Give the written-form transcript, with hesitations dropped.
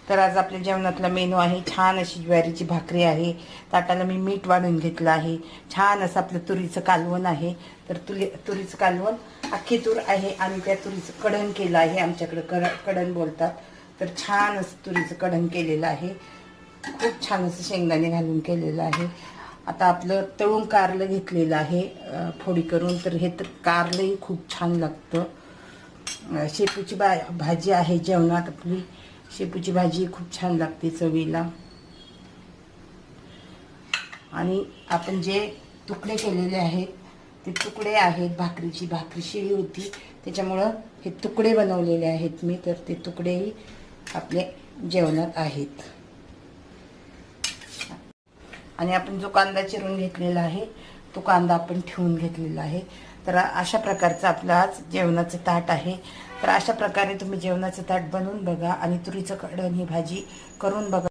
तर आज आपल्या जेवणातला मेनू आहे छान अशी ज्वारीची भाकरी आहे। ताटाला मी मीठ वाढून घेतलं आहे। छान असं आपलं तुरीचं कालवण आहे। तर तुरीचं कालवण अख्खी तूर आहे आणि त्या तुरीचं कढण केलं आहे, आमच्याकडे कढण बोलतात। तर छान असं तुरीचं कढण केलेलं आहे, खूप छान असं शेंगदाणे घालून केलेलं आहे। आता आपलं तळून कारलं घेतलेलं आहे फोडी करून, तर हे तर कारलंही खूप छान लागतं। शेपूची भाजी आहे जेवणात आपली, शेपूची भाजी खूप छान लागते चवीला। आणि आपण जे तुकडे केलेले आहेत ते तुकडे आहेत भाकरीची, भाकरी शिळी होती त्याच्यामुळं हे तुकडे बनवलेले आहेत मी, तर ते तुकडेही आपले जेवणात आहेत। आणि आपण जो कांदा चिरून घेतलेला आहे तो कांदा आपण ठेवून घेतलेला आहे। तर अशा प्रकारचं आपलं आज जेवणाचं ताट आहे। तर अशा प्रकारे तुम्ही जेवणाचं ताट बनवून बघा आणि तुरीचं कढण ही भाजी करून बघा।